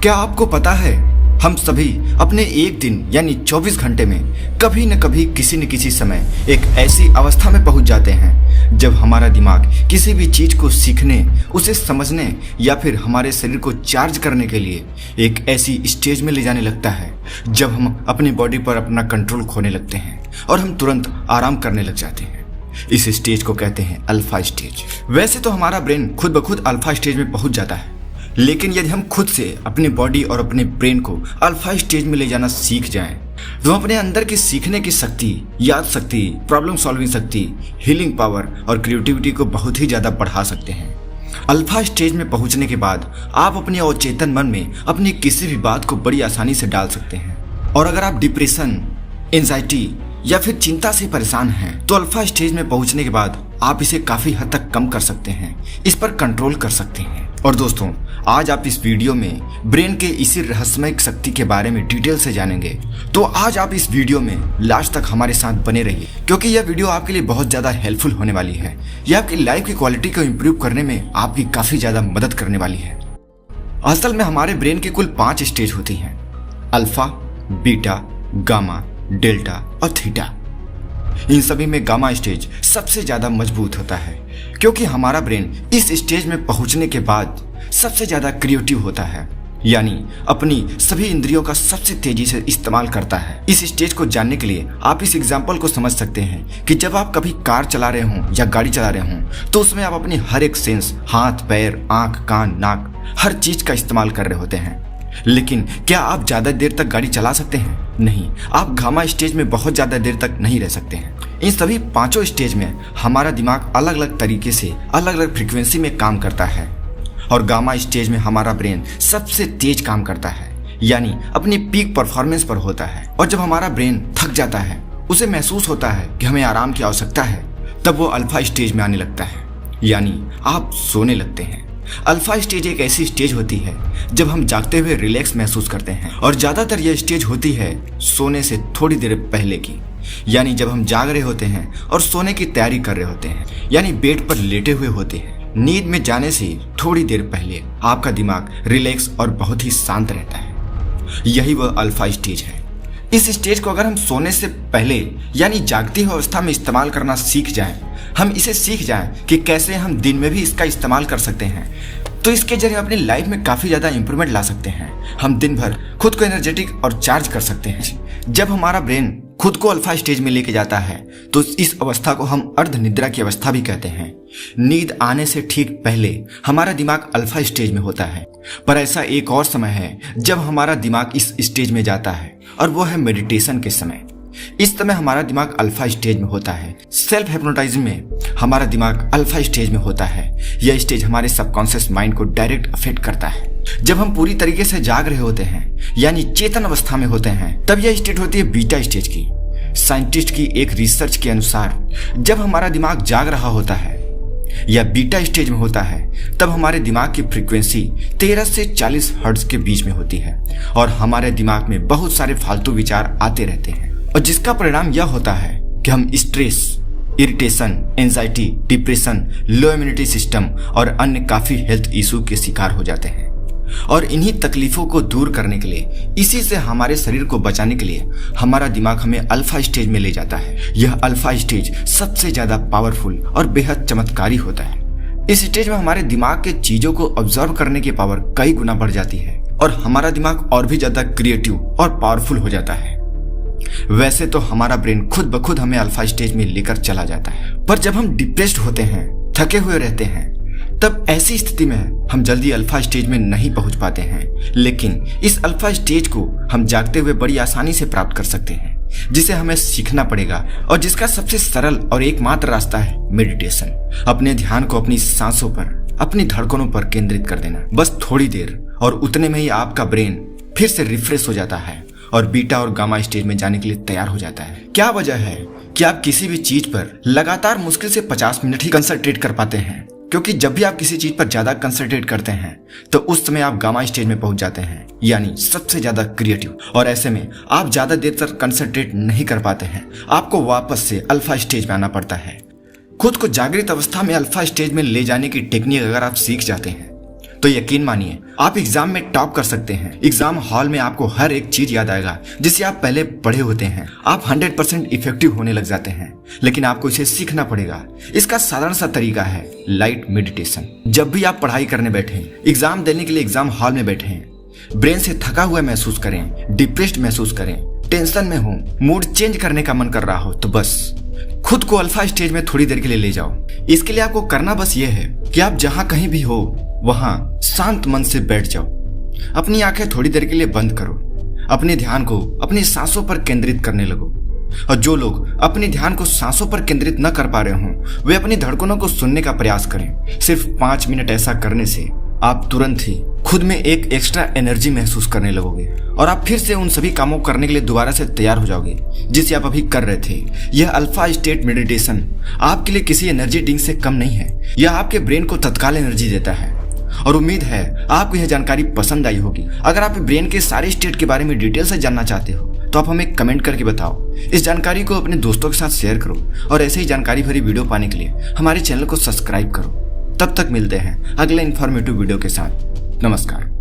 क्या आपको पता है हम सभी अपने एक दिन यानी 24 घंटे में कभी न कभी किसी न किसी समय एक ऐसी अवस्था में पहुंच जाते हैं जब हमारा दिमाग किसी भी चीज को सीखने, उसे समझने या फिर हमारे शरीर को चार्ज करने के लिए एक ऐसी स्टेज में ले जाने लगता है जब हम अपनी बॉडी पर अपना कंट्रोल खोने लगते हैं और हम तुरंत आराम करने लग जाते हैं। इस स्टेज को कहते हैं अल्फा स्टेज। वैसे तो हमारा ब्रेन खुद ब खुद अल्फा स्टेज में पहुंच जाता है, लेकिन यदि हम खुद से अपनी बॉडी और अपने ब्रेन को अल्फा स्टेज में ले जाना सीख जाएं, तो हम अपने अंदर की सीखने की शक्ति, याद शक्ति, प्रॉब्लम सॉल्विंग शक्ति, हीलिंग पावर और क्रिएटिविटी को बहुत ही ज्यादा बढ़ा सकते हैं। अल्फा स्टेज में पहुंचने के बाद आप अपने अवचेतन मन में अपनी किसी भी बात को बड़ी आसानी से डाल सकते हैं। और अगर आप डिप्रेशन, एंजाइटी या फिर चिंता से परेशान हैं, तो अल्फा स्टेज में पहुंचने के बाद आप इसे काफी हद तक कम कर सकते हैं, इस पर कंट्रोल कर सकते हैं। और दोस्तों, आज आप इस वीडियो में ब्रेन के इसी रहस्यमय शक्ति के बारे में डिटेल से जानेंगे। तो आज आप इस वीडियो में लास्ट तक हमारे साथ बने रहिए, क्योंकि यह वीडियो आपके लिए बहुत ज्यादा हेल्पफुल होने वाली है। यह आपकी लाइफ की क्वालिटी को इम्प्रूव करने में आपकी काफी ज्यादा मदद करने वाली है। असल में हमारे ब्रेन की कुल 5 स्टेज होती हैं: अल्फा, बीटा, गामा, डेल्टा और थीटा। इन सभी में गामा स्टेज सबसे ज्यादा मजबूत होता है, क्योंकि हमारा ब्रेन इस स्टेज में पहुंचने के बाद सबसे ज्यादा क्रिएटिव होता है, यानी अपनी सभी इंद्रियों का सबसे तेजी से इस्तेमाल करता है। इस स्टेज को जानने के लिए आप इस एग्जाम्पल को समझ सकते हैं कि जब आप कभी कार चला रहे हों या गाड़ी चला रहे हों, तो उसमें आप अपनी हर एक सेंस, हाथ, पैर, आंख, कान, नाक, हर चीज का इस्तेमाल कर रहे होते हैं। लेकिन क्या आप ज्यादा देर तक गाड़ी चला सकते हैं? नहीं, आप गामा स्टेज में बहुत ज्यादा देर तक नहीं रह सकते हैं। इन सभी 5 स्टेज में हमारा दिमाग अलग अलग तरीके से, अलग अलग फ्रीक्वेंसी में काम करता है। और गामा स्टेज में हमारा ब्रेन सबसे तेज काम करता है, यानी अपनी पीक परफॉर्मेंस पर होता है। और जब हमारा ब्रेन थक जाता है, उसे महसूस होता है कि हमें आराम की आवश्यकता है, तब वो अल्फा स्टेज में आने लगता है, यानी आप सोने लगते हैं। अल्फा स्टेज एक ऐसी स्टेज होती है जब हम जागते हुए रिलैक्स महसूस करते हैं, और ज्यादातर यह स्टेज होती है सोने से थोड़ी देर पहले की, यानी जब हम जाग रहे होते हैं और सोने की तैयारी कर रहे होते हैं, यानी बेड पर लेटे हुए होते हैं। नींद में जाने से थोड़ी देर पहले आपका दिमाग रिलैक्स और बहुत ही शांत रहता है। यही वह अल्फा स्टेज है। इस स्टेज को अगर हम सोने से पहले यानी जागती हुई अवस्था में इस्तेमाल करना सीख जाएं, हम इसे सीख जाएं कि कैसे हम दिन में भी इसका इस्तेमाल कर सकते हैं, तो इसके जरिए अपनी लाइफ में काफी ज्यादा इंप्रूवमेंट ला सकते हैं। हम दिन भर खुद को एनर्जेटिक और चार्ज कर सकते हैं। जब हमारा ब्रेन खुद को अल्फा स्टेज में लेके जाता है, तो इस अवस्था को हम अर्ध निद्रा की अवस्था भी कहते हैं। नींद आने से ठीक पहले हमारा दिमाग अल्फा स्टेज में होता है। पर ऐसा एक और समय है जब हमारा दिमाग इस स्टेज में जाता है, और वो है मेडिटेशन के समय। इस समय हमारा दिमाग अल्फा स्टेज में होता है। सेल्फ हिप्नोटाइजिंग में हमारा दिमाग अल्फा स्टेज में होता है। यह स्टेज हमारे सबकॉन्शियस माइंड को डायरेक्ट अफेक्ट करता है। जब हम पूरी तरीके से जाग रहे होते हैं, यानी चेतन अवस्था में होते हैं, तब यह स्टेज होती है बीटा स्टेज की। साइंटिस्ट की एक रिसर्च के अनुसार जब हमारा दिमाग जाग रहा होता है या बीटा स्टेज में होता है, तब हमारे दिमाग की फ्रीक्वेंसी 13 से 40 हर्ट्ज के बीच में होती है, और हमारे दिमाग में बहुत सारे फालतू विचार आते रहते हैं, और जिसका परिणाम यह होता है कि हम स्ट्रेस, इरिटेशन, एंजाइटी, डिप्रेशन, लो इम्यूनिटी सिस्टम और अन्य काफी हेल्थ इशू के शिकार हो जाते हैं। और इन्हीं तकलीफों को दूर करने के लिए, इसी से हमारे शरीर को बचाने के लिए हमारा दिमाग हमें अल्फा स्टेज में ले जाता है। यह अल्फा स्टेज सबसे ज्यादा पावरफुल और बेहद चमत्कारी होता है। इस स्टेज में हमारे दिमाग के चीजों को ऑब्जर्व करने की पावर कई गुना बढ़ जाती है, और हमारा दिमाग और भी ज्यादा क्रिएटिव और पावरफुल हो जाता है। वैसे तो हमारा ब्रेन खुद ब खुद हमें अल्फा स्टेज में लेकर चला जाता है, पर जब हम डिप्रेस्ड होते हैं, थके हुए रहते हैं, तब ऐसी स्थिति में हम जल्दी अल्फा स्टेज में नहीं पहुंच पाते हैं। लेकिन इस अल्फा स्टेज को हम जागते हुए बड़ी आसानी से प्राप्त कर सकते हैं, जिसे हमें सीखना पड़ेगा, और जिसका सबसे सरल और एकमात्र रास्ता है मेडिटेशन। अपने ध्यान को अपनी सांसों पर, अपनी धड़कनों पर केंद्रित कर देना, बस थोड़ी देर, और उतने में ही आपका ब्रेन फिर से रिफ्रेश हो जाता है और बीटा और गामा स्टेज में जाने के लिए तैयार हो जाता है। क्या वजह है कि आप किसी भी चीज पर लगातार मुश्किल से 50 मिनट ही कंसंट्रेट कर पाते हैं? क्योंकि जब भी आप किसी चीज पर ज्यादा कंसंट्रेट करते हैं, तो उस समय आप गामा स्टेज में पहुंच जाते हैं, यानी सबसे ज्यादा क्रिएटिव। और ऐसे में आप ज्यादा देर तक कंसंट्रेट नहीं कर पाते हैं, आपको वापस से अल्फा स्टेज में आना पड़ता है। खुद को जागृत अवस्था में अल्फा स्टेज में ले जाने की टेक्निक अगर आप सीख जाते हैं, तो यकीन मानिए आप एग्जाम में टॉप कर सकते हैं। एग्जाम हॉल में आपको हर एक चीज याद आएगा जिसे आप पहले पढ़े होते हैं। आप 100% इफेक्टिव होने लग जाते हैं, लेकिन आपको इसे सीखना पड़ेगा। इसका साधारण सा तरीका है लाइट मेडिटेशन। जब भी आप पढ़ाई करने बैठे, एग्जाम देने के लिए एग्जाम हॉल में बैठे, ब्रेन से थका हुआ महसूस करें, डिप्रेस्ड महसूस करें, टेंशन में हो, मूड चेंज करने का मन कर रहा हो, तो बस खुद को अल्फा स्टेज में थोड़ी देर के लिए ले जाओ। इसके लिए आपको करना बस ये है कि आप जहां कहीं भी हो वहां शांत मन से बैठ जाओ। अपनी आंखें थोड़ी देर के लिए बंद करो। अपने ध्यान को अपनी सांसों पर केंद्रित करने लगो। और जो लोग अपने ध्यान को सांसों पर केंद्रित न कर पा रहे हों, वे अपनी धड़कनों को सुनने का प्रयास करें। सिर्फ 5 मिनट ऐसा करने से आप तुरंत ही खुद में एक एक्स्ट्रा एनर्जी महसूस करने लगोगे और आप फिर से उन सभी कामों को करने के लिए दोबारा से तैयार हो जाओगे जिसे आप अभी कर रहे थे। यह अल्फा स्टेट मेडिटेशन आपके लिए किसी एनर्जी ड्रिंक से कम नहीं है। यह आपके ब्रेन को तत्काल एनर्जी देता है और उम्मीद है आपको यह जानकारी पसंद आई होगी। अगर आप ब्रेन के सारे स्टेट के बारे में डिटेल से जानना चाहते हो तो आप हमें कमेंट करके बताओ। इस जानकारी को अपने दोस्तों के साथ शेयर करो और ऐसे ही जानकारी भरी वीडियो पाने के लिए हमारे चैनल को सब्सक्राइब करो। तब तक मिलते हैं अगले इन्फॉर्मेटिव वीडियो के साथ। नमस्कार।